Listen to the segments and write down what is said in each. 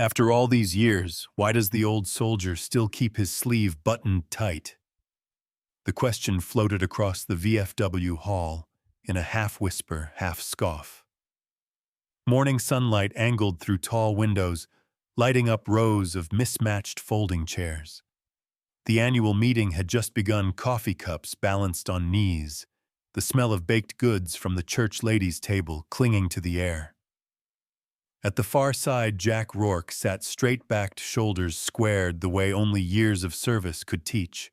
After all these years, why does the old soldier still keep his sleeve buttoned tight? The question floated across the VFW hall in a half-whisper, half-scoff. Morning sunlight angled through tall windows, lighting up rows of mismatched folding chairs. The annual meeting had just begun, coffee cups balanced on knees, the smell of baked goods from the church ladies' table clinging to the air. At the far side, Jack Rourke sat straight-backed, shoulders squared the way only years of service could teach.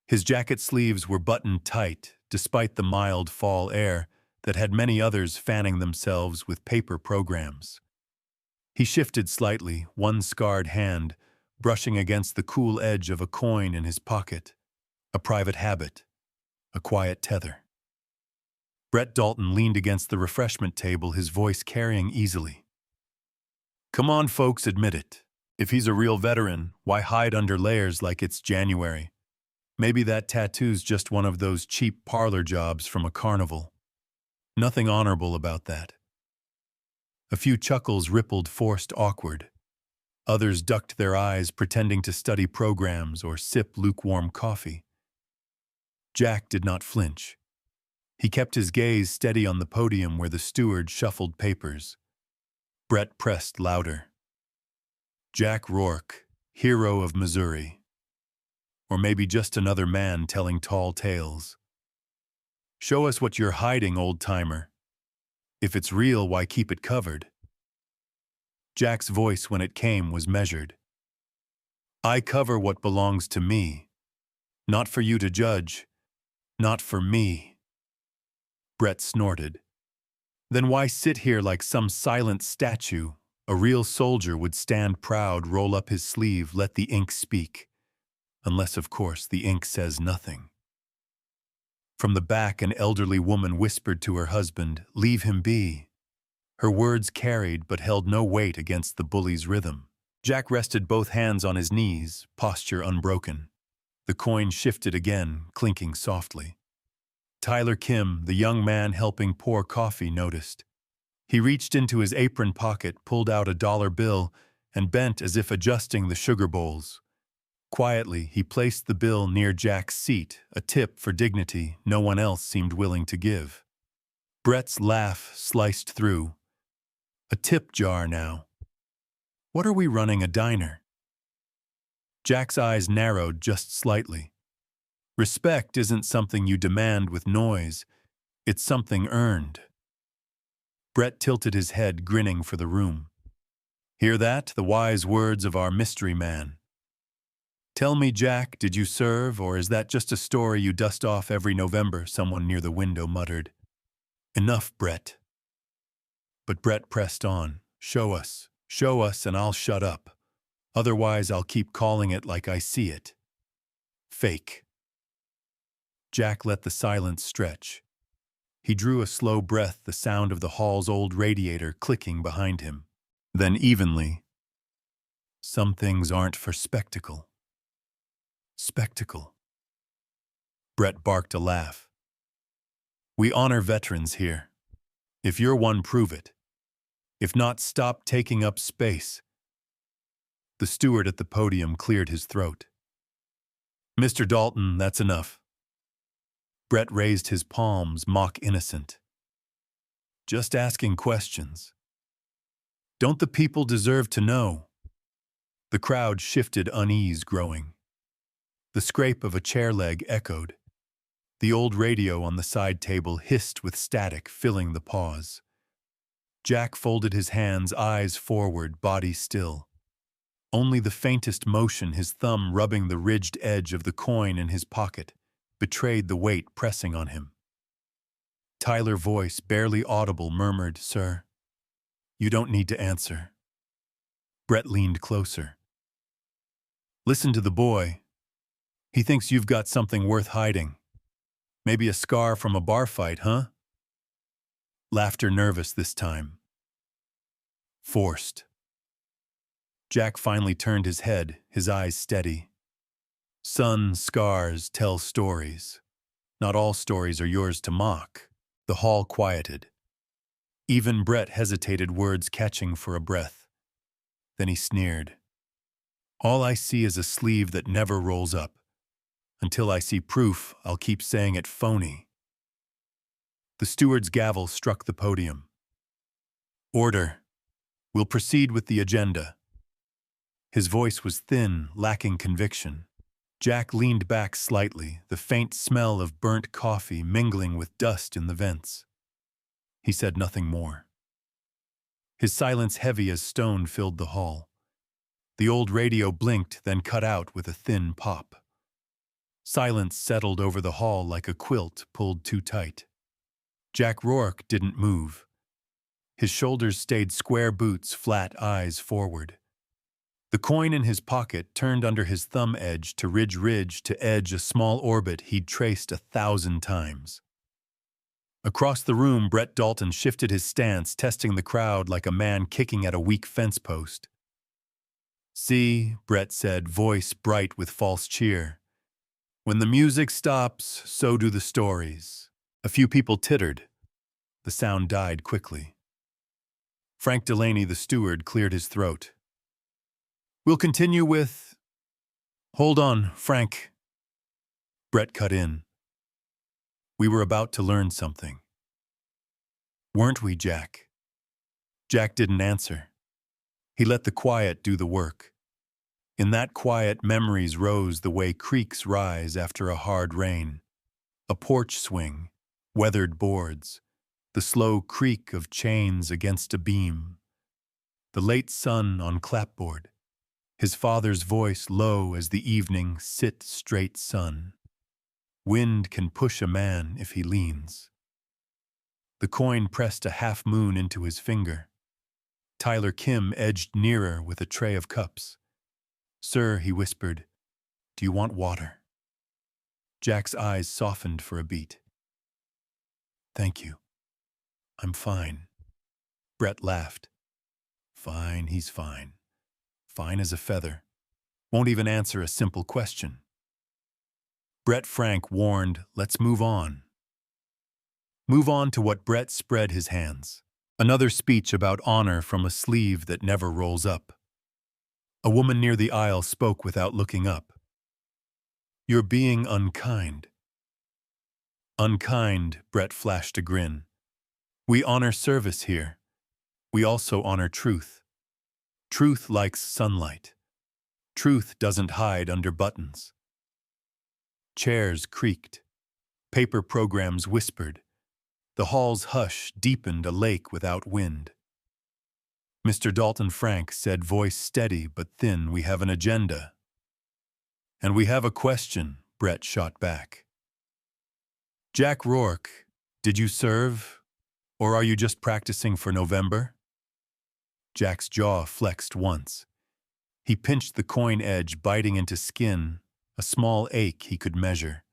His jacket sleeves were buttoned tight, despite the mild fall air that had many others fanning themselves with paper programs. He shifted slightly, one scarred hand brushing against the cool edge of a coin in his pocket, a private habit, a quiet tether. Brett Dalton leaned against the refreshment table, his voice carrying easily. "Come on, folks, admit it. If he's a real veteran, why hide under layers like it's January? Maybe that tattoo's just one of those cheap parlor jobs from a carnival. Nothing honorable about that." A few chuckles rippled, forced awkward. Others ducked their eyes, pretending to study programs or sip lukewarm coffee. Jack did not flinch. He kept his gaze steady on the podium where the steward shuffled papers. Brett pressed louder. "Jack Rourke, hero of Missouri. Or maybe just another man telling tall tales. Show us what you're hiding, old-timer. If it's real, why keep it covered?" Jack's voice, when it came, was measured. "I cover what belongs to me. Not for you to judge. Not for me." Brett snorted. "Then why sit here like some silent statue? A real soldier would stand proud, roll up his sleeve, let the ink speak. Unless, of course, the ink says nothing." From the back, an elderly woman whispered to her husband, "Leave him be." Her words carried but held no weight against the bully's rhythm. Jack rested both hands on his knees, posture unbroken. The coin shifted again, clinking softly. Tyler Kim, the young man helping pour coffee, noticed. He reached into his apron pocket, pulled out a dollar bill, and bent as if adjusting the sugar bowls. Quietly, he placed the bill near Jack's seat, a tip for dignity no one else seemed willing to give. Brett's laugh sliced through. "A tip jar now. What are we running, a diner?" Jack's eyes narrowed just slightly. "Respect isn't something you demand with noise. It's something earned." Brett tilted his head, grinning for the room. "Hear that? The wise words of our mystery man. Tell me, Jack, did you serve, or is that just a story you dust off every November?" someone near the window muttered. "Enough, Brett." But Brett pressed on. Show us, and I'll shut up. Otherwise, I'll keep calling it like I see it. Fake." Jack let the silence stretch. He drew a slow breath, the sound of the hall's old radiator clicking behind him. Then evenly, "Some things aren't for spectacle." Spectacle. Brett barked a laugh. "We honor veterans here. If you're one, prove it. If not, stop taking up space." The steward at the podium cleared his throat. "Mr. Dalton, that's enough." Brett raised his palms, mock innocent. "Just asking questions. Don't the people deserve to know?" The crowd shifted, unease growing. The scrape of a chair leg echoed. The old radio on the side table hissed with static, filling the pause. Jack folded his hands, eyes forward, body still. Only the faintest motion, his thumb rubbing the ridged edge of the coin in his pocket, betrayed the weight pressing on him. Tyler's voice, barely audible, murmured, "Sir, you don't need to answer." Brett leaned closer. "Listen to the boy. He thinks you've got something worth hiding. Maybe a scar from a bar fight, huh?" Laughter, nervous this time. Forced. Jack finally turned his head, his eyes steady. "Son, scars tell stories. Not all stories are yours to mock." The hall quieted. Even Brett hesitated, words catching for a breath. Then he sneered. All I see is a sleeve that never rolls up. Until I see proof, I'll keep saying it phony. The steward's gavel struck the podium. Order. We'll proceed with the agenda. His voice was thin, lacking conviction. Jack leaned back slightly, the faint smell of burnt coffee mingling with dust in the vents. He said nothing more. His silence heavy as stone filled the hall. The old radio blinked, then cut out with a thin pop. Silence settled over the hall like a quilt pulled too tight. Jack Rourke didn't move. His shoulders stayed square boots, flat eyes forward. The coin in his pocket turned under his thumb edge to ridge to edge a small orbit he'd traced 1,000 times. Across the room, Brett Dalton shifted his stance, testing the crowd like a man kicking at a weak fence post. See, Brett said, voice bright with false cheer. When the music stops, so do the stories. A few people tittered. The sound died quickly. Frank Delaney, the steward, cleared his throat. We'll continue with... Hold on, Frank. Brett cut in. We were about to learn something. Weren't we, Jack? Jack didn't answer. He let the quiet do the work. In that quiet, memories rose the way creeks rise after a hard rain. A porch swing, weathered boards, the slow creak of chains against a beam. The late sun on clapboard, his father's voice low as the evening sit-straight sun. Wind can push a man if he leans. The coin pressed a half moon into his finger. Tyler Kim edged nearer with a tray of cups. Sir, he whispered, do you want water? Jack's eyes softened for a beat. Thank you. I'm fine. Brett laughed. Fine, he's fine. Fine as a feather. Won't even answer a simple question. Brett Frank warned, let's move on. Move on to what Brett spread his hands. Another speech about honor from a sleeve that never rolls up. A woman near the aisle spoke without looking up. You're being unkind. Unkind, Brett flashed a grin. We honor service here. We also honor truth. Truth likes sunlight. Truth doesn't hide under buttons. Chairs creaked. Paper programs whispered. The hall's hush deepened a lake without wind. Mr. Dalton Frank said, voice steady but thin, we have an agenda. And we have a question, Brett shot back. Jack Rourke, did you serve? Or are you just practicing for November? Jack's jaw flexed once. He pinched the coin edge, biting into skin, a small ache he could measure.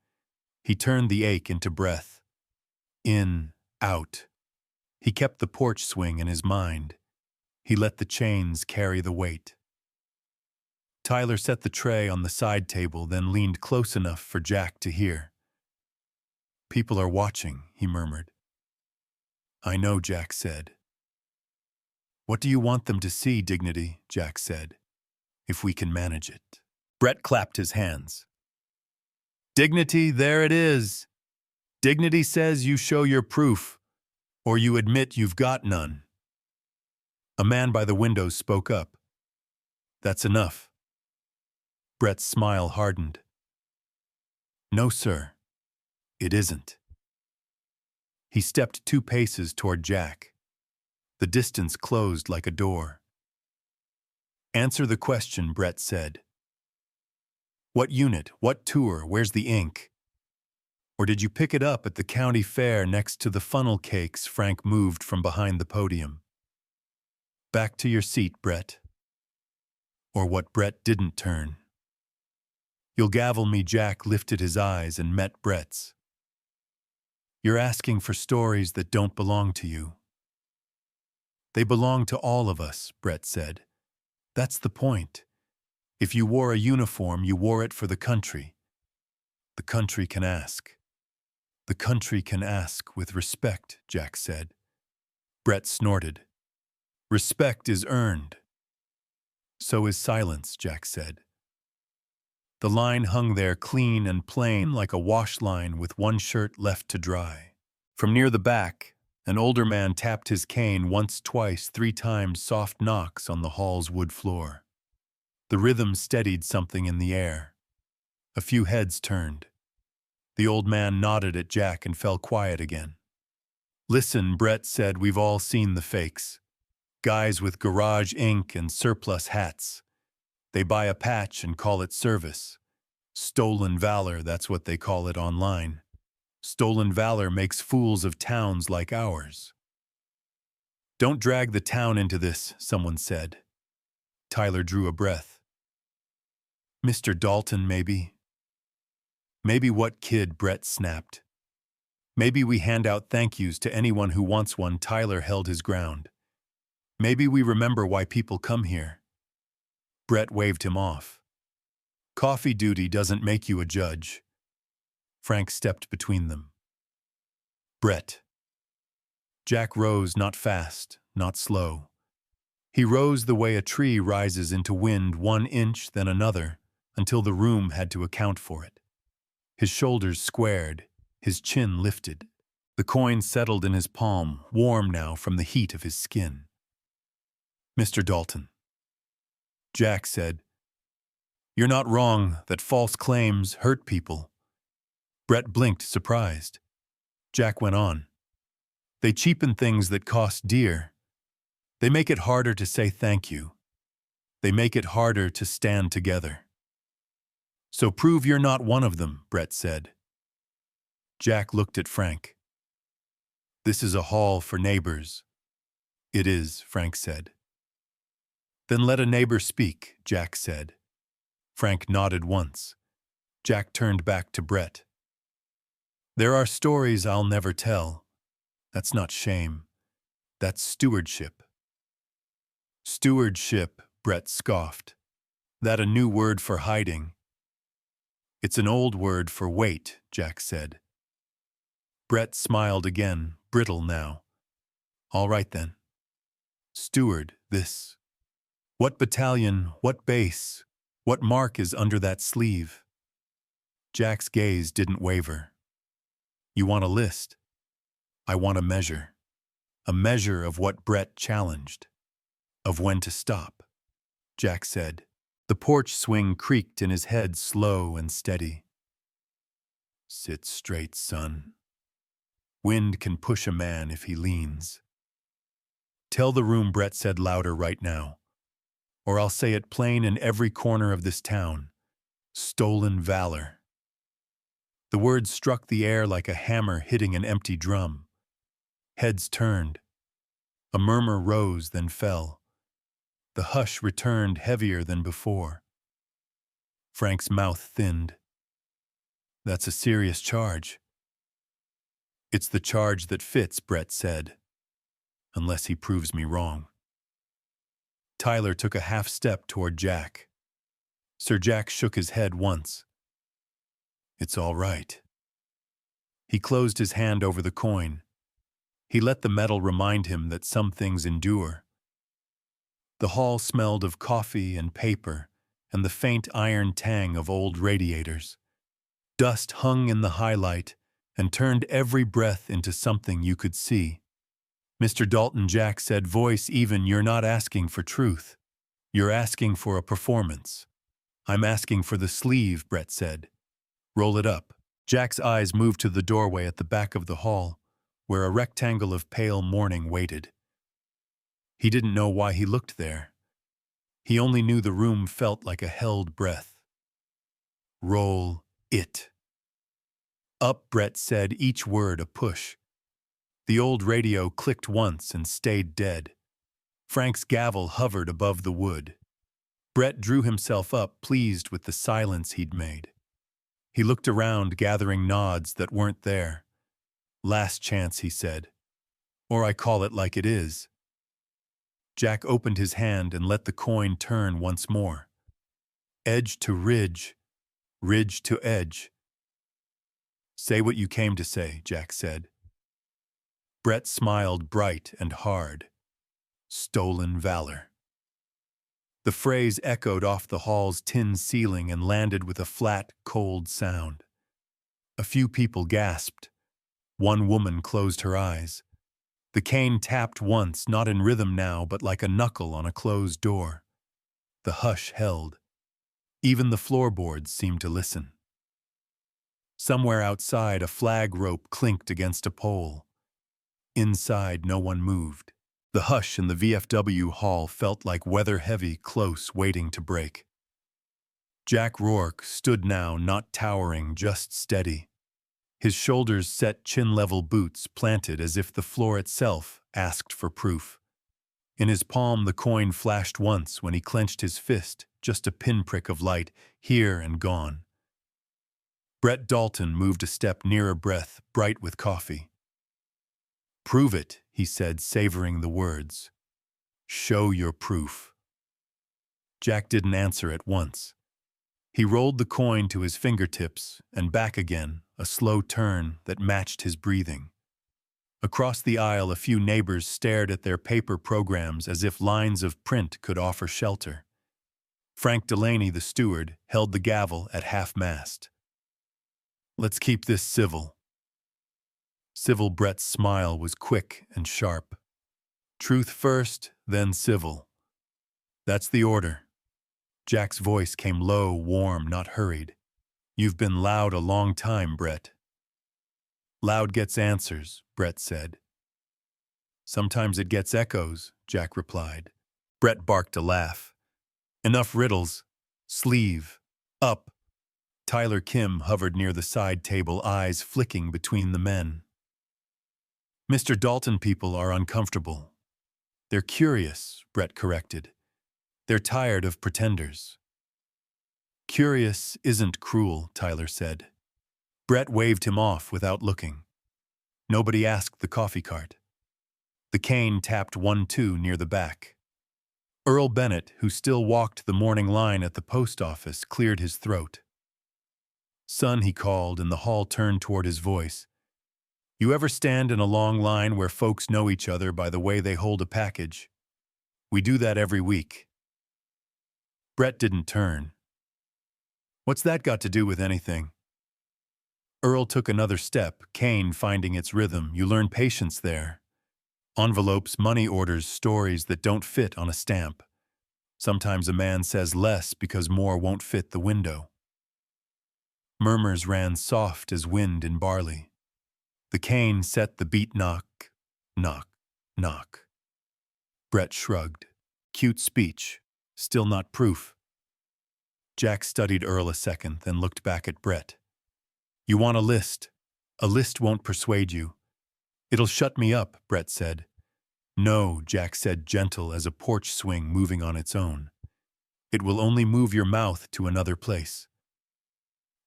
He turned the ache into breath. In, out. He kept the porch swing in his mind. He let the chains carry the weight. Tyler set the tray on the side table, then leaned close enough for Jack to hear. People are watching, he murmured. I know, Jack said. What do you want them to see, Dignity? Jack said. If we can manage it. Brett clapped his hands. Dignity, there it is. Dignity says you show your proof, or you admit you've got none. A man by the window spoke up. That's enough. Brett's smile hardened. No, sir, it isn't. He stepped 2 paces toward Jack. The distance closed like a door. Answer the question, Brett said. What unit? What tour? Where's the ink? Or did you pick it up at the county fair next to the funnel cakes? Frank moved from behind the podium. Back to your seat, Brett. Or what Brett didn't turn. You'll gavel me, Jack lifted his eyes and met Brett's. You're asking for stories that don't belong to you. They belong to all of us, Brett said. That's the point. If you wore a uniform, you wore it for the country. The country can ask. The country can ask with respect, Jack said. Brett snorted. Respect is earned. so is silence, Jack said. The line hung there clean and plain like a wash line with one shirt left to dry. From near the back, an older man tapped his cane once, twice, 3 times, soft knocks on the hall's wood floor. The rhythm steadied something in the air. A few heads turned. The old man nodded at Jack and fell quiet again. Listen, Brett said, we've all seen the fakes. Guys with garage ink and surplus hats. They buy a patch and call it service. Stolen valor, that's what they call it online. Stolen valor makes fools of towns like ours. Don't drag the town into this, someone said. Tyler drew a breath. Mr. Dalton, maybe? Maybe what kid, Brett snapped. Maybe we hand out thank yous to anyone who wants one. Tyler held his ground. Maybe we remember why people come here. Brett waved him off. Coffee duty doesn't make you a judge. Frank stepped between them. Brett. Jack rose, not fast, not slow. He rose the way a tree rises into wind, 1 inch, then another, until the room had to account for it. His shoulders squared, his chin lifted. The coin settled in his palm, warm now from the heat of his skin. Mr. Dalton. Jack said, You're not wrong that false claims hurt people. Brett blinked, surprised. Jack went on. They cheapen things that cost dear. They make it harder to say thank you. They make it harder to stand together. So prove you're not one of them, Brett said. Jack looked at Frank. This is a hall for neighbors. It is, Frank said. Then let a neighbor speak, Jack said. Frank nodded once. Jack turned back to Brett. There are stories I'll never tell. That's not shame. That's stewardship. Stewardship, Brett scoffed. That a new word for hiding? It's an old word for wait, Jack said. Brett smiled again, brittle now. All right then. Steward, this. What battalion, what base, what mark is under that sleeve? Jack's gaze didn't waver. You want a list? I want a measure of what Brett challenged, of when to stop. Jack said. The porch swing creaked in his head, slow and steady. Sit straight, son. Wind can push a man if he leans. Tell the room, Brett said louder right now, or I'll say it plain in every corner of this town. Stolen valor. The words struck the air like a hammer hitting an empty drum. Heads turned. A murmur rose, then fell. The hush returned heavier than before. Frank's mouth thinned. That's a serious charge. It's the charge that fits, Brett said, unless he proves me wrong. Tyler took a half step toward Jack. Sir Jack shook his head once. It's all right. He closed his hand over the coin. He let the metal remind him that some things endure. The hall smelled of coffee and paper and the faint iron tang of old radiators. Dust hung in the highlight and turned every breath into something you could see. Mr. Dalton, Jack said, voice even, you're not asking for truth. You're asking for a performance. I'm asking for the sleeve, Brett said. Roll it up. Jack's eyes moved to the doorway at the back of the hall, where a rectangle of pale morning waited. He didn't know why he looked there. He only knew the room felt like a held breath. Roll it. Up, Brett said, each word a push. The old radio clicked once and stayed dead. Frank's gavel hovered above the wood. Brett drew himself up, pleased with the silence he'd made. He looked around, gathering nods that weren't there. Last chance, he said. Or I call it like it is. Jack opened his hand and let the coin turn once more. Edge to ridge, ridge to edge. Say what you came to say, Jack said. Brett smiled bright and hard. Stolen valor. The phrase echoed off the hall's tin ceiling and landed with a flat, cold sound. A few people gasped. One woman closed her eyes. The cane tapped once, not in rhythm now, but like a knuckle on a closed door. The hush held. Even the floorboards seemed to listen. Somewhere outside, a flag rope clinked against a pole. Inside, no one moved. The hush in the VFW hall felt like weather-heavy, close, waiting to break. Jack Rourke stood now, not towering, just steady. His shoulders set chin-level boots planted as if the floor itself asked for proof. In his palm, the coin flashed once when he clenched his fist, just a pinprick of light, here and gone. Brett Dalton moved a step nearer Breath, bright with coffee. "Prove it," he said, savoring the words. "Show your proof." Jack didn't answer at once. He rolled the coin to his fingertips and back again, a slow turn that matched his breathing. Across the aisle, a few neighbors stared at their paper programs as if lines of print could offer shelter. Frank Delaney, the steward, held the gavel at half-mast. "Let's keep this civil." Civil Brett's smile was quick and sharp. "Truth first, then civil. That's the order." Jack's voice came low, warm, not hurried. "You've been loud a long time, Brett." "Loud gets answers," Brett said. "Sometimes it gets echoes," Jack replied. Brett barked a laugh. "Enough riddles. Sleeve. Up." Tyler Kim hovered near the side table, eyes flicking between the men. "Mr. Dalton people are uncomfortable. They're curious," Brett corrected. "They're tired of pretenders." "Curious isn't cruel," Tyler said. Brett waved him off without looking. Nobody asked the coffee cart. The cane tapped 1-2 near the back. Earl Bennett, who still walked the morning line at the post office, cleared his throat. "Son," he called, and the hall turned toward his voice. "You ever stand in a long line where folks know each other by the way they hold a package? We do that every week." Brett didn't turn. "What's that got to do with anything?" Earl took another step, cane finding its rhythm. "You learn patience there. Envelopes, money orders, stories that don't fit on a stamp. Sometimes a man says less because more won't fit the window." Murmurs ran soft as wind in barley. The cane set the beat knock, knock, knock. Brett shrugged. Cute speech, still not proof. Jack studied Earl a second, then looked back at Brett. "You want a list? A list won't persuade you." "It'll shut me up," Brett said. "No," Jack said, gentle as a porch swing moving on its own. "It will only move your mouth to another place."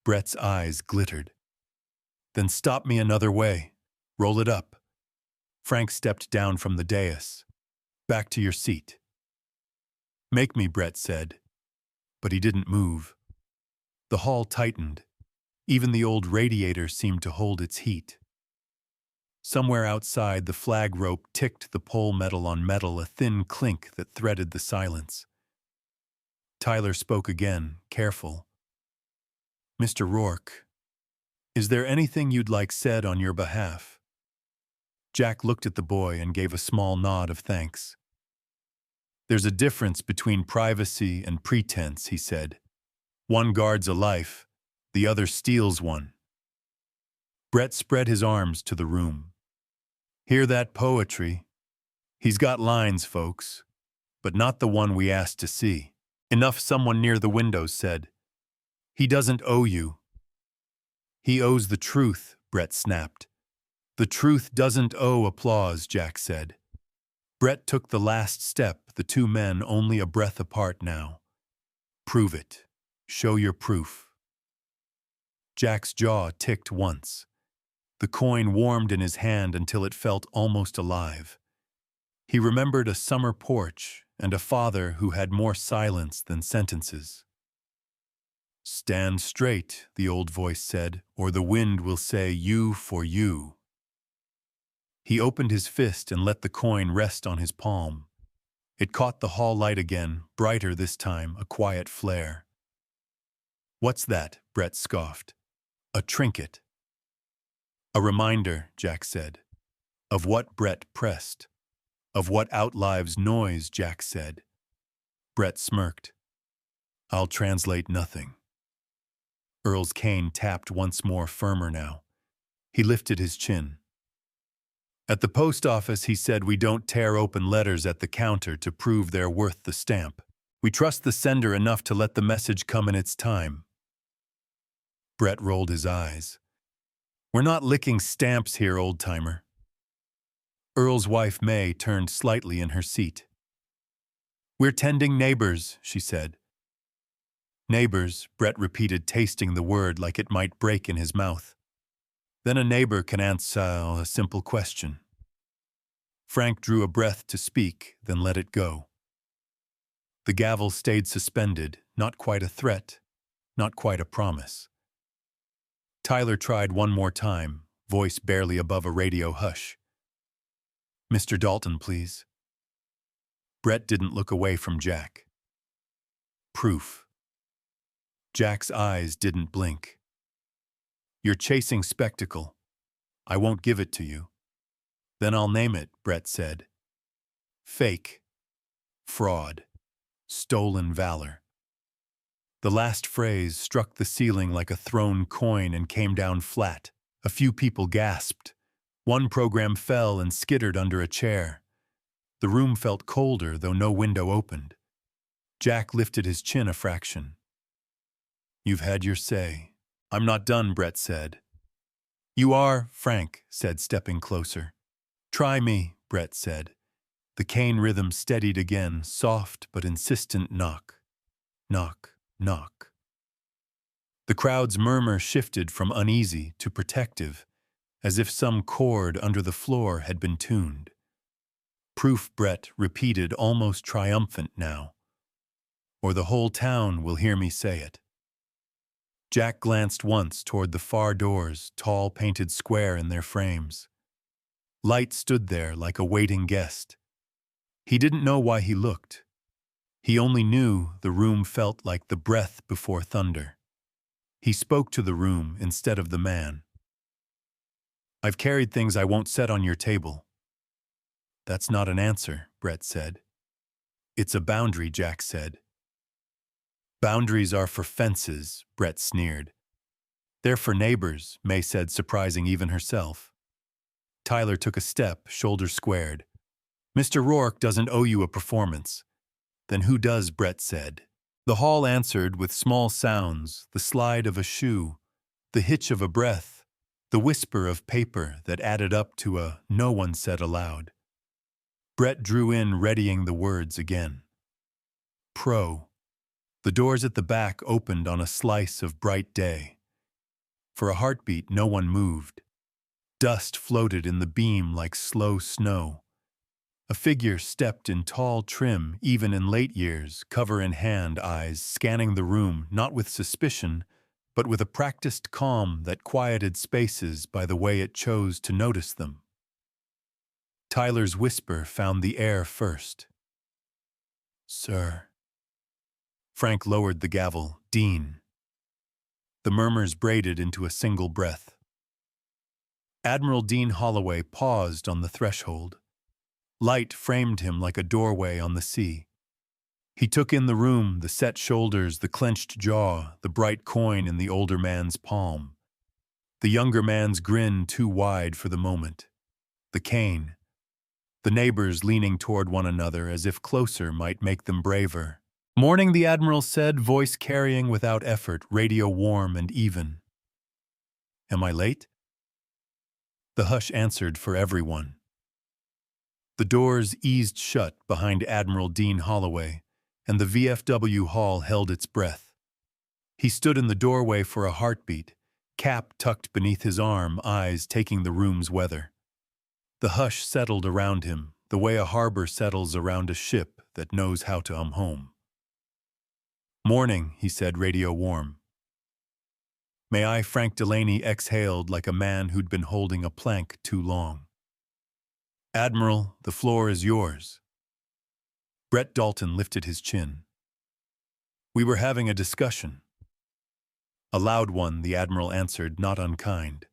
Brett's eyes glittered. "Then stop me another way. Roll it up." Frank stepped down from the dais. "Back to your seat." "Make me," Brett said. But he didn't move. The hall tightened. Even the old radiator seemed to hold its heat. Somewhere outside, the flag rope ticked the pole metal on metal, a thin clink that threaded the silence. Tyler spoke again, careful. "Mr. Rourke, is there anything you'd like said on your behalf?" Jack looked at the boy and gave a small nod of thanks. "There's a difference between privacy and pretense," he said. "One guards a life, the other steals one." Brett spread his arms to the room. "Hear that poetry? He's got lines, folks, but not the one we asked to see." "Enough," someone near the window said. "He doesn't owe you." "He owes the truth," Brett snapped. "The truth doesn't owe applause," Jack said. Brett took the last step, the two men only a breath apart now. "Prove it. Show your proof." Jack's jaw ticked once. The coin warmed in his hand until it felt almost alive. He remembered a summer porch and a father who had more silence than sentences. "Stand straight," the old voice said, "or the wind will say you for you." He opened his fist and let the coin rest on his palm. It caught the hall light again, brighter this time, a quiet flare. "What's that?" Brett scoffed. "A trinket." "A reminder," Jack said. "Of what?" Brett pressed. "Of what outlives noise," Jack said. Brett smirked. "I'll translate nothing." Earl's cane tapped once more, firmer now. He lifted his chin. "At the post office," he said, "we don't tear open letters at the counter to prove they're worth the stamp. We trust the sender enough to let the message come in its time." Brett rolled his eyes. "We're not licking stamps here, old-timer." Earl's wife, May, turned slightly in her seat. "We're tending neighbors," she said. "Neighbors," Brett repeated, tasting the word like it might break in his mouth. "Then a neighbor can answer a simple question." Frank drew a breath to speak, then let it go. The gavel stayed suspended, not quite a threat, not quite a promise. Tyler tried one more time, voice barely above a radio hush. "Mr. Dalton, please." Brett didn't look away from Jack. "Proof." Jack's eyes didn't blink. "You're chasing spectacle. I won't give it to you." "Then I'll name it," Brett said. "Fake. Fraud. Stolen valor." The last phrase struck the ceiling like a thrown coin and came down flat. A few people gasped. One program fell and skittered under a chair. The room felt colder, though no window opened. Jack lifted his chin a fraction. "You've had your say." "I'm not done," Brett said. "You are," Frank said, stepping closer. "Try me," Brett said. The cane rhythm steadied again, soft but insistent knock. Knock, knock. The crowd's murmur shifted from uneasy to protective, as if some chord under the floor had been tuned. "Proof," Brett repeated, almost triumphant now. "Or the whole town will hear me say it." Jack glanced once toward the far doors, tall painted square in their frames. Light stood there like a waiting guest. He didn't know why he looked. He only knew the room felt like the breath before thunder. He spoke to the room instead of the man. "I've carried things I won't set on your table." "That's not an answer," Brett said. "It's a boundary," Jack said. "Boundaries are for fences," Brett sneered. "They're for neighbors," May said, surprising even herself. Tyler took a step, shoulders squared. "Mr. Rourke doesn't owe you a performance." "Then who does?" Brett said. The hall answered with small sounds, the slide of a shoe, the hitch of a breath, the whisper of paper that added up to a "no one said aloud." Brett drew in, readying the words again. Pro. The doors at the back opened on a slice of bright day. For a heartbeat, no one moved. Dust floated in the beam like slow snow. A figure stepped in tall trim, even in late years, cover in hand, eyes scanning the room, not with suspicion, but with a practiced calm that quieted spaces by the way it chose to notice them. Tyler's whisper found the air first. "Sir." Frank lowered the gavel. "Dean." The murmurs braided into a single breath. Admiral Dean Holloway paused on the threshold. Light framed him like a doorway on the sea. He took in the room, the set shoulders, the clenched jaw, the bright coin in the older man's palm. The younger man's grin too wide for the moment. The cane. The neighbors leaning toward one another as if closer might make them braver. "Morning," the Admiral said, voice carrying without effort, radio warm and even. "Am I late?" The hush answered for everyone. The doors eased shut behind Admiral Dean Holloway, and the VFW hall held its breath. He stood in the doorway for a heartbeat, cap tucked beneath his arm, eyes taking the room's weather. The hush settled around him, the way a harbor settles around a ship that knows how to home. "Morning," he said, radio warm. "May I?" Frank Delaney exhaled like a man who'd been holding a plank too long. "Admiral, the floor is yours." Brett Dalton lifted his chin. We were having a discussion. A loud one, the Admiral answered, not unkind.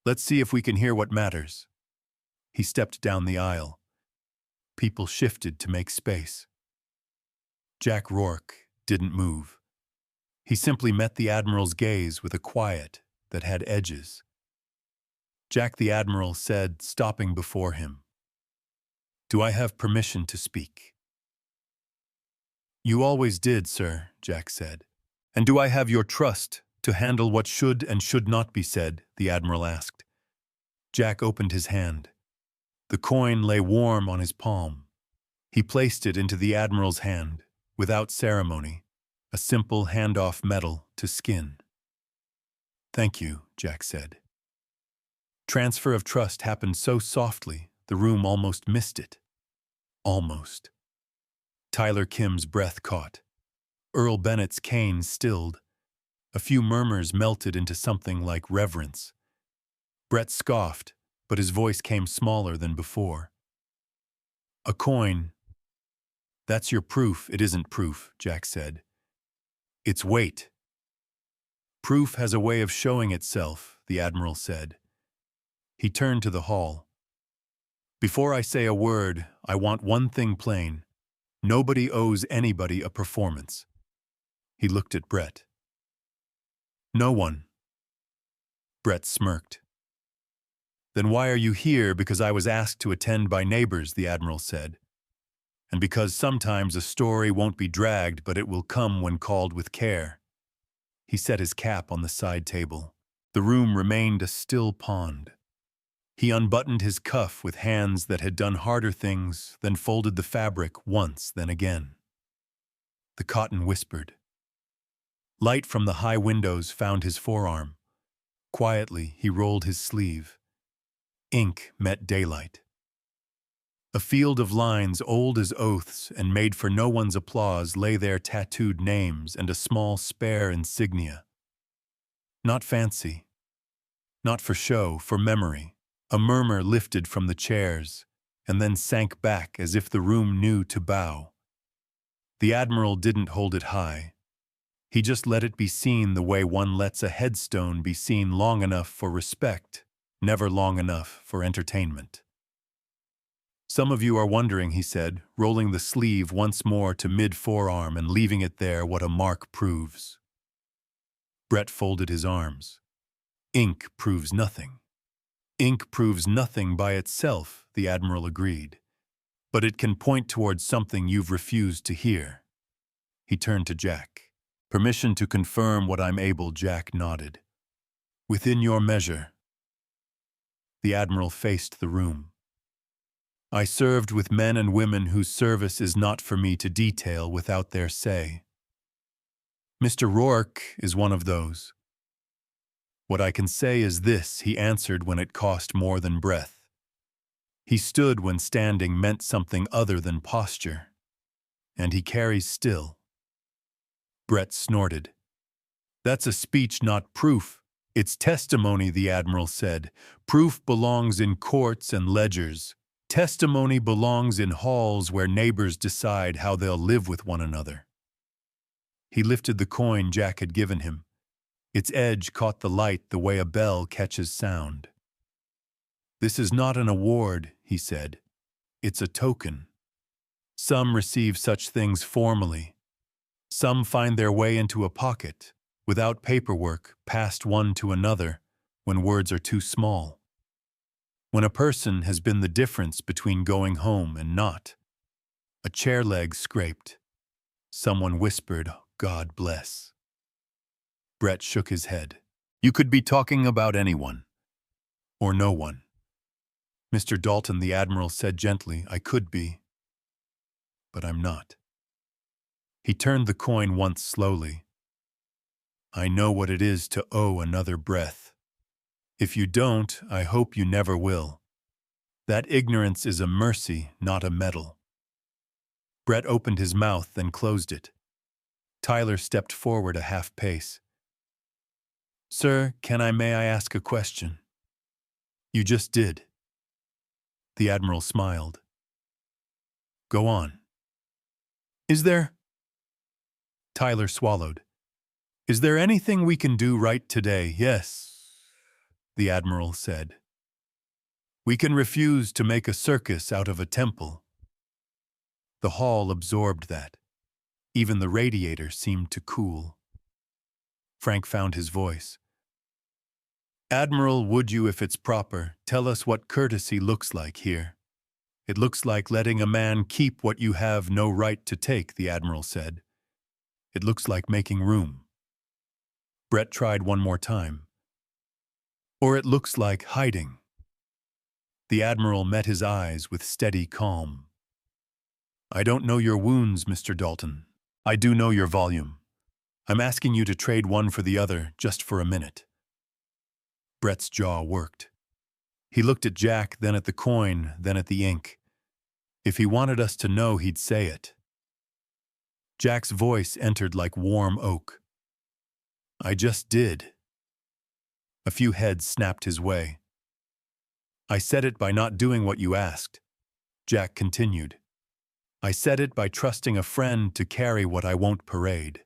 Let's see if we can hear what matters. He stepped down the aisle. People shifted to make space. Jack Rourke didn't move. He simply met the Admiral's gaze with a quiet that had edges. Jack, the Admiral said, stopping before him. Do I have permission to speak? You always did, sir, Jack said. And do I have your trust to handle what should and should not be said? The Admiral asked. Jack opened his hand. The coin lay warm on his palm. He placed it into the Admiral's hand, without ceremony, a simple handoff metal to skin. Thank you, Jack said. Transfer of trust happened so softly, the room almost missed it. Almost. Tyler Kim's breath caught. Earl Bennett's cane stilled. A few murmurs melted into something like reverence. Brett scoffed, but his voice came smaller than before. A coin. That's your proof. It isn't proof, Jack said. It's weight. Proof has a way of showing itself, the Admiral said. He turned to the hall. Before I say a word, I want one thing plain. Nobody owes anybody a performance. He looked at Brett. No one. Brett smirked. Then why are you here? Because I was asked to attend by neighbors, the Admiral said. And because sometimes a story won't be dragged, but it will come when called with care. He set his cap on the side table. The room remained a still pond. He unbuttoned his cuff with hands that had done harder things, then folded the fabric once, then again. The cotton whispered. Light from the high windows found his forearm. Quietly, he rolled his sleeve. Ink met daylight. A field of lines old as oaths and made for no one's applause lay there, tattooed names and a small spare insignia. Not fancy. Not for show, for memory. A murmur lifted from the chairs, and then sank back as if the room knew to bow. The Admiral didn't hold it high. He just let it be seen the way one lets a headstone be seen long enough for respect, never long enough for entertainment. Some of you are wondering, he said, rolling the sleeve once more to mid-forearm and leaving it there, what a mark proves. Brett folded his arms. Ink proves nothing. Ink proves nothing by itself, the Admiral agreed. But it can point towards something you've refused to hear. He turned to Jack. Permission to confirm what I'm able, Jack nodded. Within your measure. The Admiral faced the room. I served with men and women whose service is not for me to detail without their say. Mr. Rourke is one of those. What I can say is this, he answered when it cost more than breath. He stood when standing meant something other than posture. And he carries still. Brett snorted. That's a speech, not proof. It's testimony, the Admiral said. Proof belongs in courts and ledgers. Testimony belongs in halls where neighbors decide how they'll live with one another. He lifted the coin Jack had given him. Its edge caught the light the way a bell catches sound. This is not an award, he said. It's a token. Some receive such things formally. Some find their way into a pocket, without paperwork, past one to another, when words are too small. When a person has been the difference between going home and not. A chair leg scraped. Someone whispered, God bless. Brett shook his head. You could be talking about anyone. Or no one. Mr. Dalton, the Admiral said gently, I could be. But I'm not. He turned the coin once slowly. I know what it is to owe another breath. If you don't, I hope you never will. That ignorance is a mercy, not a medal. Brett opened his mouth, then closed it. Tyler stepped forward a half pace. Sir, may I ask a question? You just did. The Admiral smiled. Go on. Is there? Tyler swallowed. Is there anything we can do right today? Yes, the Admiral said. We can refuse to make a circus out of a temple. The hall absorbed that. Even the radiator seemed to cool. Frank found his voice. Admiral, would you, if it's proper, tell us what courtesy looks like here? It looks like letting a man keep what you have no right to take, the Admiral said. It looks like making room. Brett tried one more time. Or it looks like hiding. The Admiral met his eyes with steady calm. I don't know your wounds, Mr. Dalton. I do know your volume. I'm asking you to trade one for the other just for a minute. Brett's jaw worked. He looked at Jack, then at the coin, then at the ink. If he wanted us to know, he'd say it. Jack's voice entered like warm oak. I just did. A few heads snapped his way. I said it by not doing what you asked. Jack continued. I said it by trusting a friend to carry what I won't parade.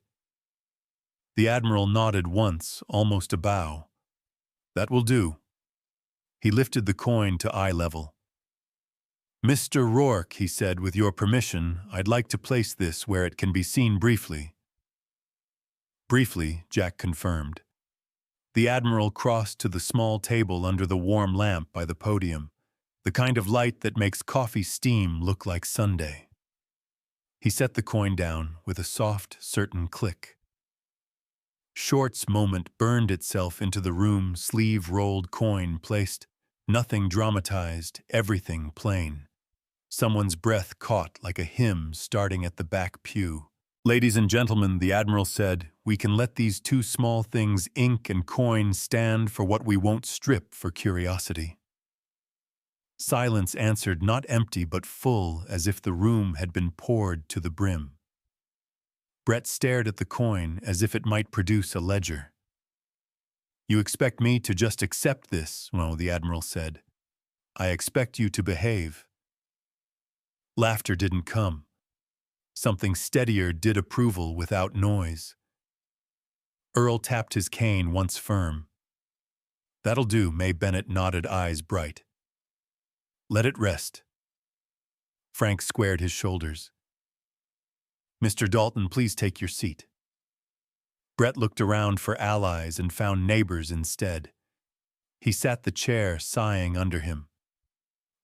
The Admiral nodded once, almost a bow. That will do. He lifted the coin to eye level. Mr. Rourke, he said, with your permission, I'd like to place this where it can be seen briefly. Briefly, Jack confirmed. The Admiral crossed to the small table under the warm lamp by the podium, the kind of light that makes coffee steam look like Sunday. He set the coin down with a soft, certain click. Short's moment burned itself into the room, sleeve-rolled coin placed, nothing dramatized, everything plain. Someone's breath caught like a hymn starting at the back pew. Ladies and gentlemen, the Admiral said, we can let these two small things, ink and coin, stand for what we won't strip for curiosity. Silence answered, not empty but full, as if the room had been poured to the brim. Brett stared at the coin as if it might produce a ledger. You expect me to just accept this? Well, the Admiral said. I expect you to behave. Laughter didn't come. Something steadier did approval without noise. Earl tapped his cane once firm. That'll do, May Bennett nodded, eyes bright. Let it rest. Frank squared his shoulders. Mr. Dalton, please take your seat. Brett looked around for allies and found neighbors instead. He sat the chair, sighing under him.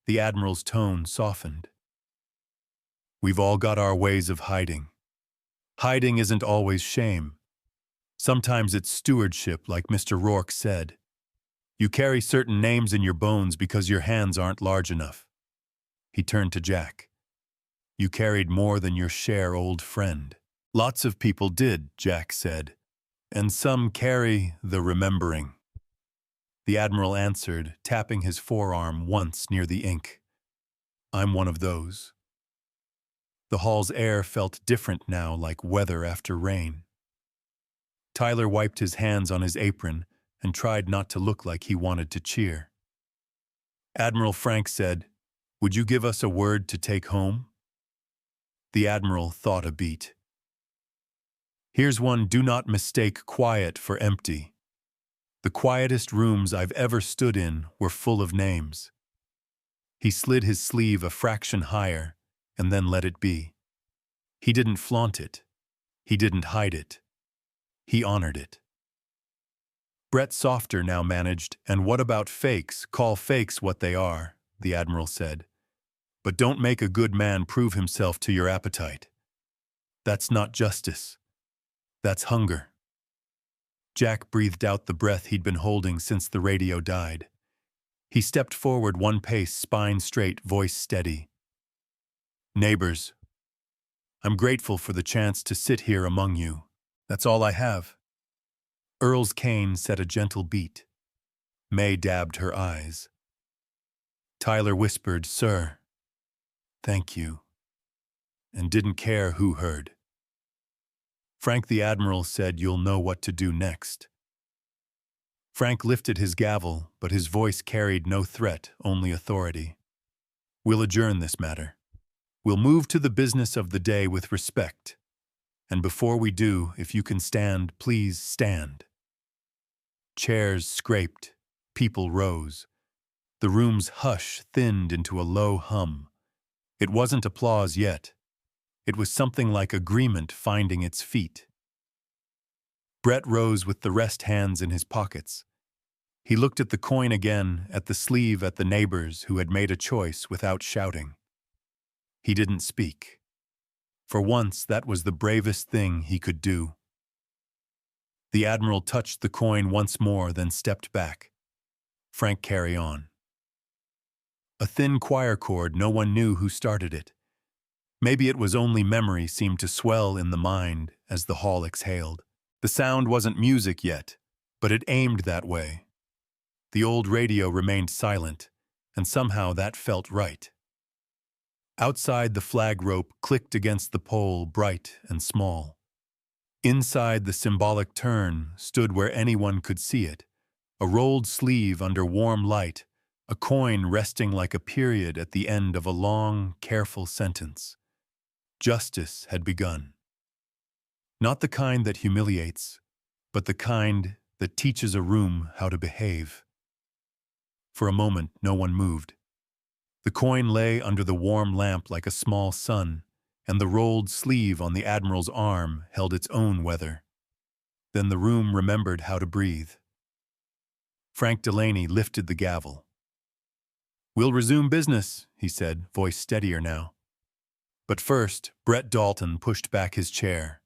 The Admiral's tone softened. We've all got our ways of hiding. Hiding isn't always shame. Sometimes it's stewardship, like Mr. Rourke said. You carry certain names in your bones because your hands aren't large enough. He turned to Jack. You carried more than your share, old friend. Lots of people did, Jack said. And some carry the remembering. The Admiral answered, tapping his forearm once near the ink. I'm one of those. The hall's air felt different now, like weather after rain. Tyler wiped his hands on his apron and tried not to look like he wanted to cheer. Admiral Frank said, Would you give us a word to take home? The Admiral thought a beat. Here's one: do not mistake quiet for empty. The quietest rooms I've ever stood in were full of names. He slid his sleeve a fraction higher and then let it be. He didn't flaunt it. He didn't hide it. He honored it. Brett softer now managed, and what about fakes? Call fakes what they are, the Admiral said. But don't make a good man prove himself to your appetite. That's not justice. That's hunger. Jack breathed out the breath he'd been holding since the radio died. He stepped forward one pace, spine straight, voice steady. Neighbors, I'm grateful for the chance to sit here among you. That's all I have. Earl's cane set a gentle beat. May dabbed her eyes. Tyler whispered, Sir, thank you, and didn't care who heard. Frank the Admiral said, You'll know what to do next. Frank lifted his gavel, but his voice carried no threat, only authority. We'll adjourn this matter. We'll move to the business of the day with respect. And before we do, if you can stand, please stand. Chairs scraped. People rose. The room's hush thinned into a low hum. It wasn't applause yet. It was something like agreement finding its feet. Brett rose with the rest hands in his pockets. He looked at the coin again, at the sleeve, at the neighbors who had made a choice without shouting. He didn't speak. For once, that was the bravest thing he could do. The Admiral touched the coin once more, then stepped back. Frank, carry on. A thin choir chord, no one knew who started it. Maybe it was only memory seemed to swell in the mind as the hall exhaled. The sound wasn't music yet, but it aimed that way. The old radio remained silent, and somehow that felt right. Outside, the flag rope clicked against the pole, bright and small. Inside, the symbolic turn stood where anyone could see it, a rolled sleeve under warm light, a coin resting like a period at the end of a long, careful sentence. Justice had begun. Not the kind that humiliates, but the kind that teaches a room how to behave. For a moment, no one moved. The coin lay under the warm lamp like a small sun, and the rolled sleeve on the Admiral's arm held its own weather. Then the room remembered how to breathe. Frank Delaney lifted the gavel. "We'll resume business," he said, voice steadier now. But first, Brett Dalton pushed back his chair.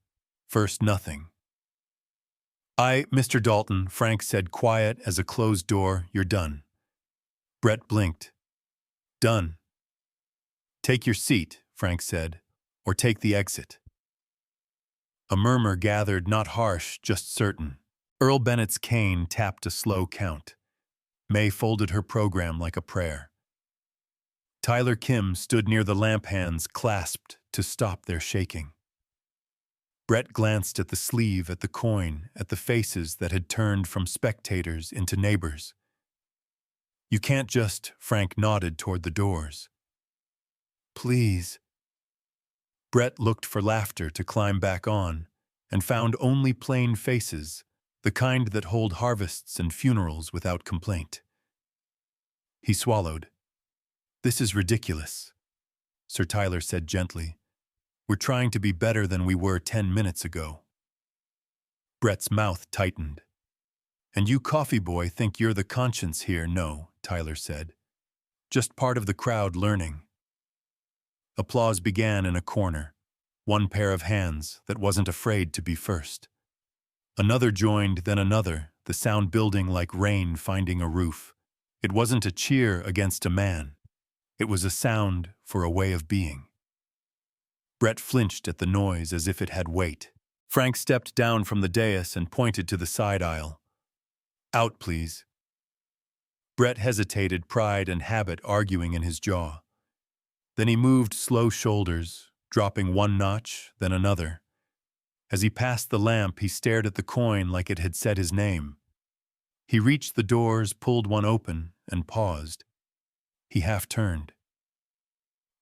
First, nothing. Mr. Dalton," Frank said, quiet as a closed door, "you're done." Brett blinked. "Done." "Take your seat," Frank said, "or take the exit." A murmur gathered, not harsh, just certain. Earl Bennett's cane tapped a slow count. May folded her program like a prayer. Tyler Kim stood near the lamp, hands clasped to stop their shaking. Brett glanced at the sleeve, at the coin, at the faces that had turned from spectators into neighbors. "You can't just," Frank nodded toward the doors. "Please." Brett looked for laughter to climb back on, and found only plain faces, the kind that hold harvests and funerals without complaint. He swallowed. "This is ridiculous," Sir Tyler said gently. "We're trying to be better than we were 10 minutes ago." Brett's mouth tightened. "And you, coffee boy, think you're the conscience here?" "No," Tyler said. "Just part of the crowd learning." Applause began in a corner, one pair of hands that wasn't afraid to be first. Another joined, then another, the sound building like rain finding a roof. It wasn't a cheer against a man. It was a sound for a way of being. Brett flinched at the noise as if it had weight. Frank stepped down from the dais and pointed to the side aisle. "Out, please." Brett hesitated, pride and habit arguing in his jaw. Then he moved slow shoulders, dropping one notch, then another. As he passed the lamp, he stared at the coin like it had said his name. He reached the doors, pulled one open, and paused. He half-turned.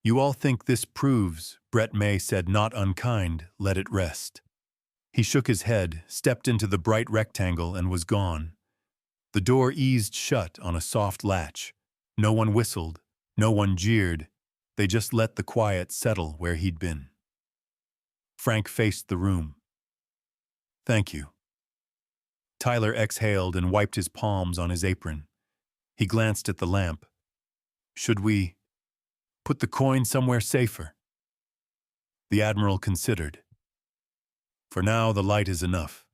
"You all think this proves," Brett May said, not unkind, "let it rest." He shook his head, stepped into the bright rectangle, and was gone. The door eased shut on a soft latch. No one whistled, no one jeered. They just let the quiet settle where he'd been. Frank faced the room. "Thank you." Tyler exhaled and wiped his palms on his apron. He glanced at the lamp. "Should we put the coin somewhere safer?" The Admiral considered. "For now, the light is enough."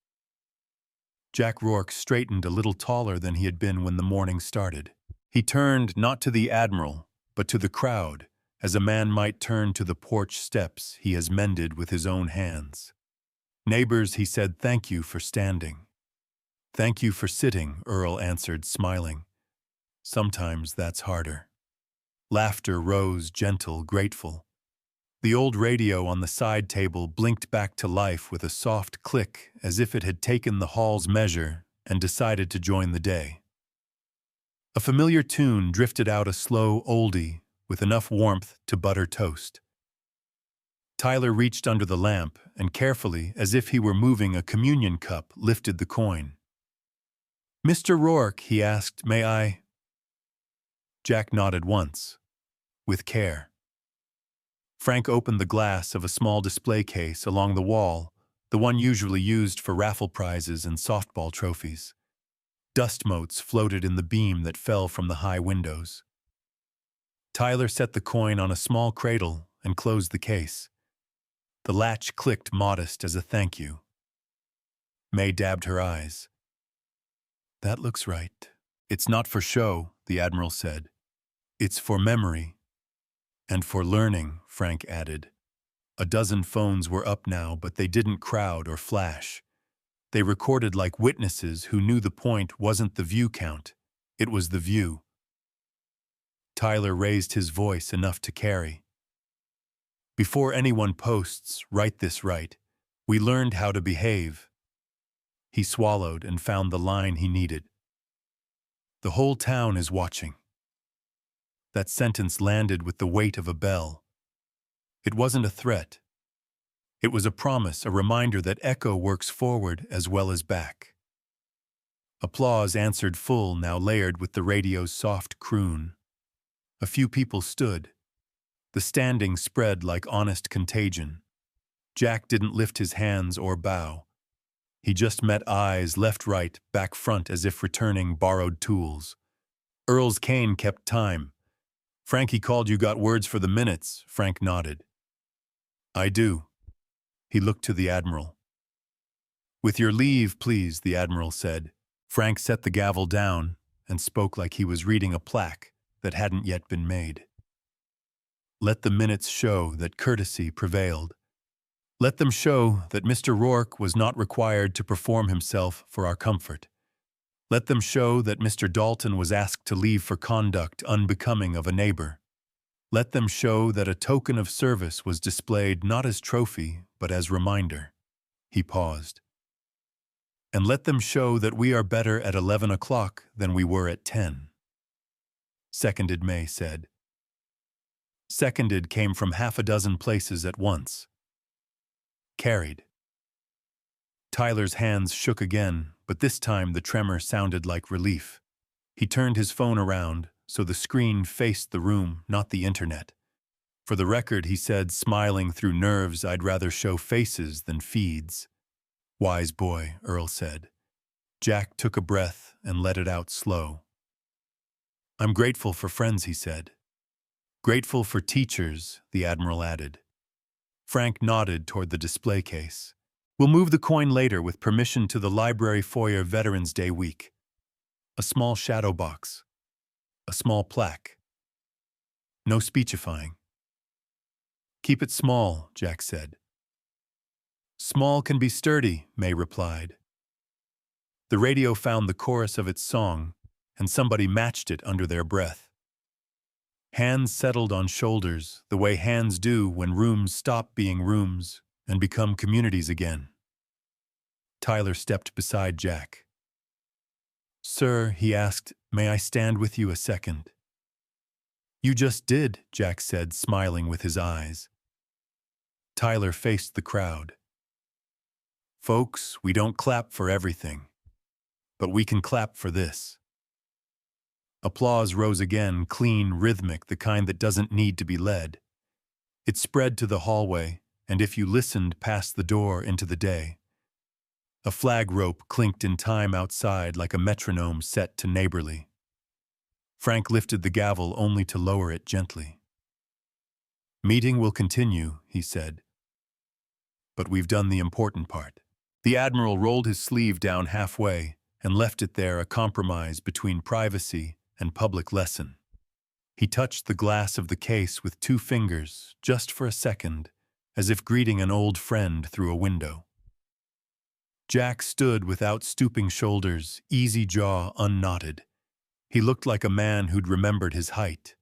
Jack Rourke straightened a little taller than he had been when the morning started. He turned not to the Admiral, but to the crowd, as a man might turn to the porch steps he has mended with his own hands. "Neighbors," he said, "thank you for standing." "Thank you for sitting," Earl answered, smiling. "Sometimes that's harder." Laughter rose, gentle, grateful. The old radio on the side table blinked back to life with a soft click, as if it had taken the hall's measure and decided to join the day. A familiar tune drifted out, a slow oldie with enough warmth to butter toast. Tyler reached under the lamp and carefully, as if he were moving a communion cup, lifted the coin. "Mr. Rourke," he asked, "may I—" Jack nodded once, with care. Frank opened the glass of a small display case along the wall, the one usually used for raffle prizes and softball trophies. Dust motes floated in the beam that fell from the high windows. Tyler set the coin on a small cradle and closed the case. The latch clicked modest as a thank you. May dabbed her eyes. "That looks right." "It's not for show," the Admiral said. "It's for memory." "And for learning," Frank added. A dozen phones were up now, but they didn't crowd or flash. They recorded like witnesses who knew the point wasn't the view count, it was the view. Tyler raised his voice enough to carry. "Before anyone posts, write this right. We learned how to behave." He swallowed and found the line he needed. "The whole town is watching." That sentence landed with the weight of a bell. It wasn't a threat. It was a promise, a reminder that echo works forward as well as back. Applause answered full, now layered with the radio's soft croon. A few people stood. The standing spread like honest contagion. Jack didn't lift his hands or bow. He just met eyes, left-right, back-front, as if returning borrowed tools. Earl's cane kept time. "Frankie called you got words for the minutes," Frank nodded. "I do." He looked to the Admiral. "With your leave, please," the Admiral said. Frank set the gavel down and spoke like he was reading a plaque that hadn't yet been made. "Let the minutes show that courtesy prevailed. Let them show that Mr. Rourke was not required to perform himself for our comfort. Let them show that Mr. Dalton was asked to leave for conduct unbecoming of a neighbor. Let them show that a token of service was displayed not as trophy, but as reminder." He paused. "And let them show that we are better at 11 o'clock than we were at 10. Seconded, May said. Seconded came from half a dozen places at once. Carried. Tyler's hands shook again, but this time the tremor sounded like relief. He turned his phone around, so the screen faced the room, not the internet. "For the record," he said, smiling through nerves, "I'd rather show faces than feeds." "Wise boy," Earl said. Jack took a breath and let it out slow. "I'm grateful for friends," he said. "Grateful for teachers," the Admiral added. Frank nodded toward the display case. "We'll move the coin later with permission to the library foyer Veterans Day week." A small shadow box. A small plaque. No speechifying. "Keep it small," Jack said. "Small can be sturdy," May replied. The radio found the chorus of its song, and somebody matched it under their breath. Hands settled on shoulders, the way hands do when rooms stop being rooms and become communities again. Tyler stepped beside Jack. "Sir," he asked, "may I stand with you a second?" "You just did," Jack said, smiling with his eyes. Tyler faced the crowd. "Folks, we don't clap for everything, but we can clap for this." Applause rose again, clean, rhythmic, the kind that doesn't need to be led. It spread to the hallway, and if you listened, past the door into the day. A flag rope clinked in time outside like a metronome set to neighborly. Frank lifted the gavel only to lower it gently. "Meeting will continue," he said. "But we've done the important part." The Admiral rolled his sleeve down halfway and left it there, a compromise between privacy and public lesson. He touched the glass of the case with 2 fingers, just for a second, as if greeting an old friend through a window. Jack stood without stooping shoulders, easy jaw unknotted. He looked like a man who'd remembered his height.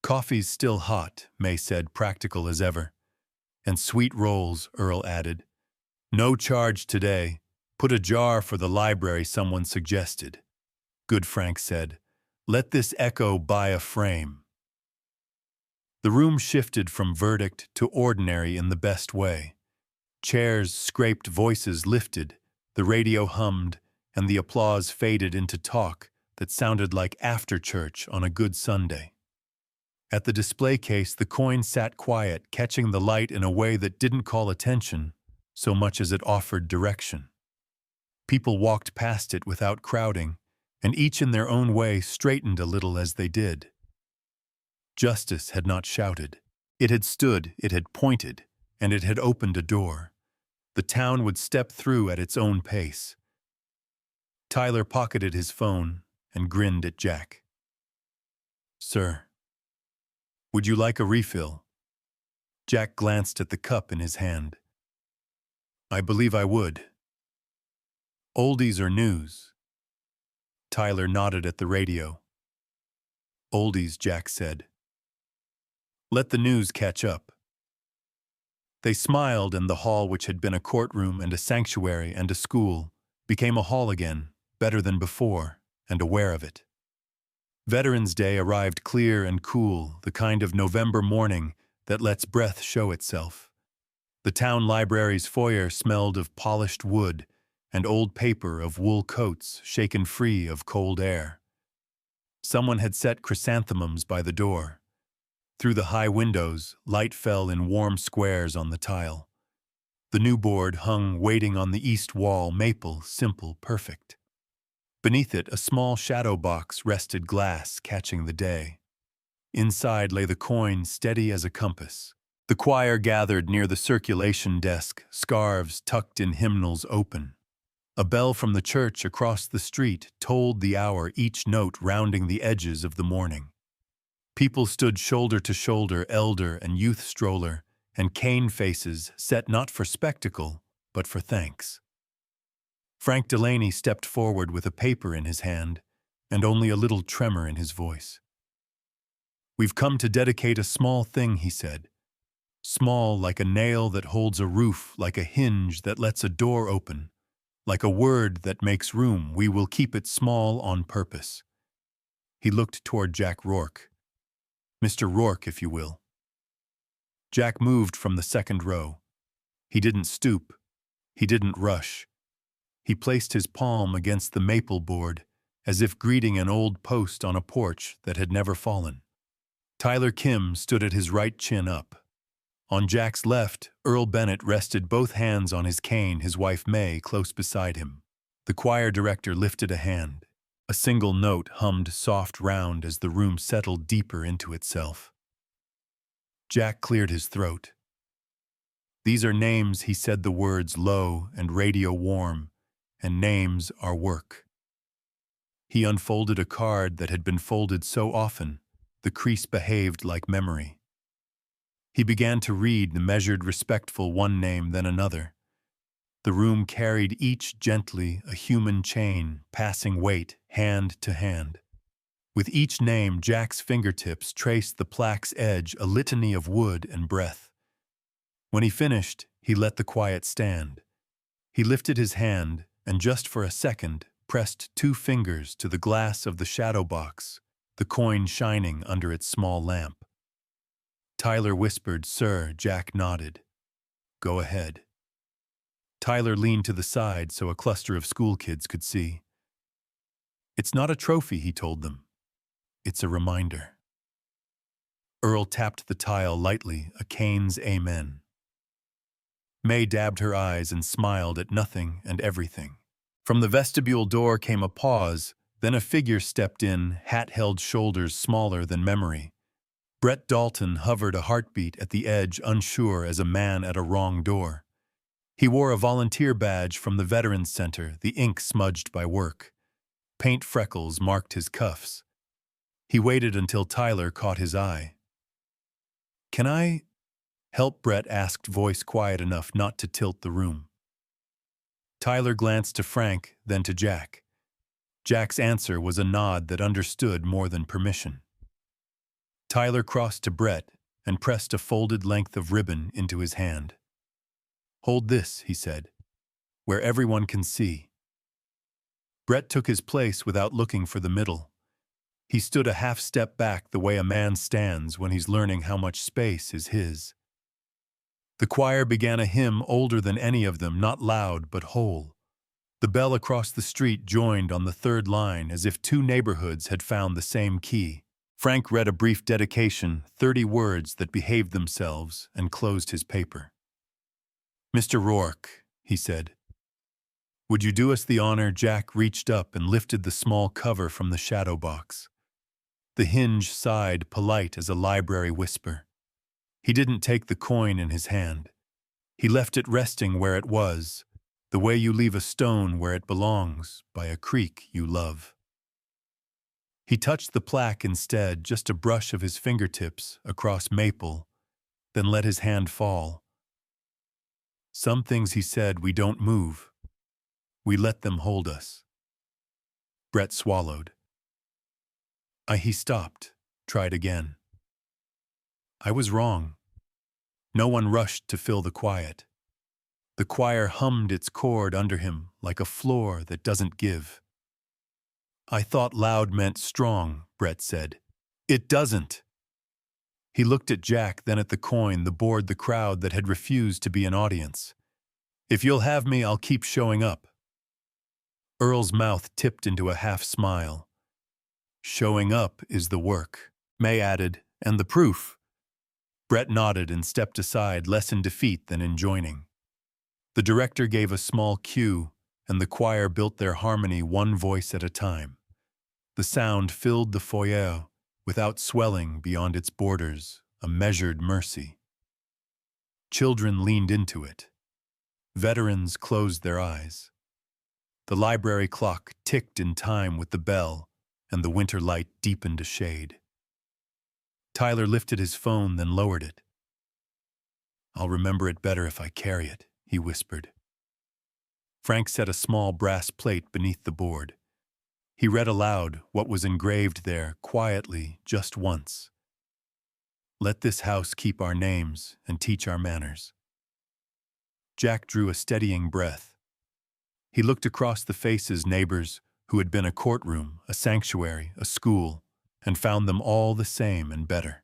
"Coffee's still hot," May said, practical as ever. "And sweet rolls," Earl added. "No charge today. Put a jar for the library," someone suggested. "Good," Frank said. "Let this echo buy a frame." The room shifted from verdict to ordinary in the best way. Chairs scraped, voices lifted, the radio hummed, and the applause faded into talk that sounded like after church on a good Sunday. At the display case, the coin sat quiet, catching the light in a way that didn't call attention so much as it offered direction. People walked past it without crowding, and each in their own way straightened a little as they did. Justice had not shouted. It had stood, it had pointed, and it had opened a door. The town would step through at its own pace. Tyler pocketed his phone and grinned at Jack. "Sir, would you like a refill?" Jack glanced at the cup in his hand. "I believe I would." "Oldies or news?" Tyler nodded at the radio. "Oldies," Jack said. "Let the news catch up." They smiled, and the hall, which had been a courtroom and a sanctuary and a school, became a hall again, better than before, and aware of it. Veterans Day arrived clear and cool, the kind of November morning that lets breath show itself. The town library's foyer smelled of polished wood and old paper, of wool coats shaken free of cold air. Someone had set chrysanthemums by the door. Through the high windows, light fell in warm squares on the tile. The new board hung waiting on the east wall, maple, simple, perfect. Beneath it, a small shadow box rested, glass catching the day. Inside lay the coin, steady as a compass. The choir gathered near the circulation desk, scarves tucked in hymnals open. A bell from the church across the street tolled the hour, each note rounding the edges of the morning. People stood shoulder to shoulder, elder and youth stroller, and cane faces set not for spectacle, but for thanks. Frank Delaney stepped forward with a paper in his hand, and only a little tremor in his voice. "We've come to dedicate a small thing," he said. "Small like a nail that holds a roof, like a hinge that lets a door open, like a word that makes room. We will keep it small on purpose." He looked toward Jack Rourke. "Mr. Rourke, if you will." Jack moved from the second row. He didn't stoop. He didn't rush. He placed his palm against the maple board, as if greeting an old post on a porch that had never fallen. Tyler Kim stood at his right, chin up. On Jack's left, Earl Bennett rested both hands on his cane, his wife May close beside him. The choir director lifted a hand. A single note hummed soft round as the room settled deeper into itself. Jack cleared his throat. "These are names," he said, the words low and radio warm, "and names are work." He unfolded a card that had been folded so often, the crease behaved like memory. He began to read, the measured, respectful, one name, then another. The room carried each gently, a human chain, passing weight, hand to hand. With each name, Jack's fingertips traced the plaque's edge, a litany of wood and breath. When he finished, he let the quiet stand. He lifted his hand, and just for a second, pressed 2 fingers to the glass of the shadow box, the coin shining under its small lamp. Tyler whispered, "Sir." Jack nodded. "Go ahead." Tyler leaned to the side so a cluster of school kids could see. "It's not a trophy," he told them. "It's a reminder." Earl tapped the tile lightly, a cane's amen. May dabbed her eyes and smiled at nothing and everything. From the vestibule door came a pause, then a figure stepped in, hat held, shoulders smaller than memory. Brett Dalton hovered, a heartbeat at the edge, unsure as a man at a wrong door. He wore a volunteer badge from the Veterans Center, the ink smudged by work. Paint freckles marked his cuffs. He waited until Tyler caught his eye. "Can I help?" Brett asked, voice quiet enough not to tilt the room. Tyler glanced to Frank, then to Jack. Jack's answer was a nod that understood more than permission. Tyler crossed to Brett and pressed a folded length of ribbon into his hand. "Hold this," he said, "where everyone can see." Brett took his place without looking for the middle. He stood a half step back the way a man stands when he's learning how much space is his. The choir began a hymn older than any of them, not loud but whole. The bell across the street joined on the third line as if two neighborhoods had found the same key. Frank read a brief dedication, 30 words that behaved themselves, and closed his paper. "Mr. Rourke," he said, "would you do us the honor?" Jack reached up and lifted the small cover from the shadow box. The hinge sighed, polite as a library whisper. He didn't take the coin in his hand. He left it resting where it was, the way you leave a stone where it belongs, by a creek you love. He touched the plaque instead, just a brush of his fingertips across maple, then let his hand fall. "Some things," he said, "we don't move. We let them hold us." Brett swallowed. He stopped, tried again. "I was wrong." No one rushed to fill the quiet. The choir hummed its chord under him like a floor that doesn't give. "I thought loud meant strong," Brett said. "It doesn't." He looked at Jack, then at the coin, the board, the crowd that had refused to be an audience. "If you'll have me, I'll keep showing up." Earl's mouth tipped into a half smile. "Showing up is the work," May added, "and the proof." Brett nodded and stepped aside, less in defeat than in joining. The director gave a small cue, and the choir built their harmony one voice at a time. The sound filled the foyer, without swelling beyond its borders, a measured mercy. Children leaned into it. Veterans closed their eyes. The library clock ticked in time with the bell, and the winter light deepened a shade. Tyler lifted his phone, then lowered it. "I'll remember it better if I carry it," he whispered. Frank set a small brass plate beneath the board. He read aloud what was engraved there, quietly, just once. "Let this house keep our names and teach our manners." Jack drew a steadying breath. He looked across the faces, neighbors who had been a courtroom, a sanctuary, a school, and found them all the same and better.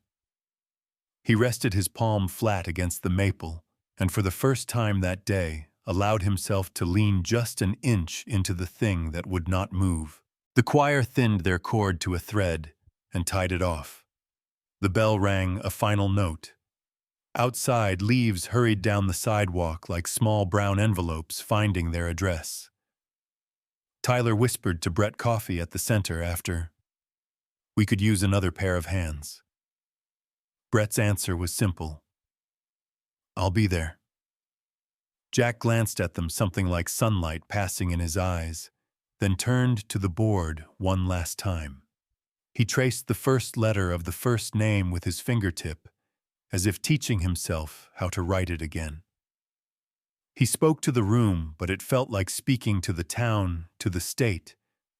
He rested his palm flat against the maple, and for the first time that day allowed himself to lean just an inch into the thing that would not move. The choir thinned their cord to a thread and tied it off. The bell rang a final note. Outside, leaves hurried down the sidewalk like small brown envelopes finding their address. Tyler whispered to Brett Coffee at the center after, "We could use another pair of hands." Brett's answer was simple. "I'll be there." Jack glanced at them, something like sunlight passing in his eyes, then turned to the board one last time. He traced the first letter of the first name with his fingertip, as if teaching himself how to write it again. He spoke to the room, but it felt like speaking to the town, to the state,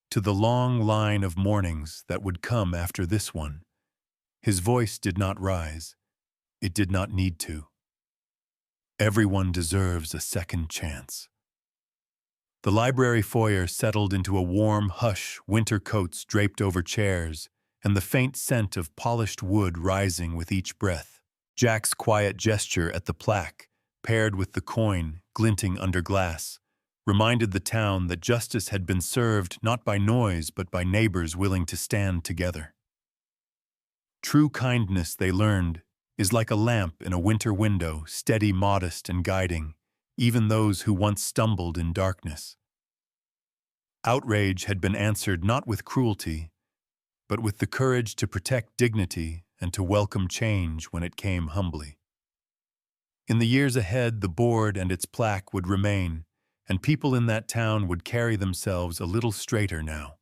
to the long line of mornings that would come after this one. His voice did not rise. It did not need to. Everyone deserves a second chance. The library foyer settled into a warm hush, winter coats draped over chairs, and the faint scent of polished wood rising with each breath. Jack's quiet gesture at the plaque, paired with the coin glinting under glass, reminded the town that justice had been served not by noise but by neighbors willing to stand together. True kindness, they learned, is like a lamp in a winter window, steady, modest, and guiding, even those who once stumbled in darkness. Outrage had been answered not with cruelty, but with the courage to protect dignity and to welcome change when it came humbly. In the years ahead, the board and its plaque would remain, and people in that town would carry themselves a little straighter now.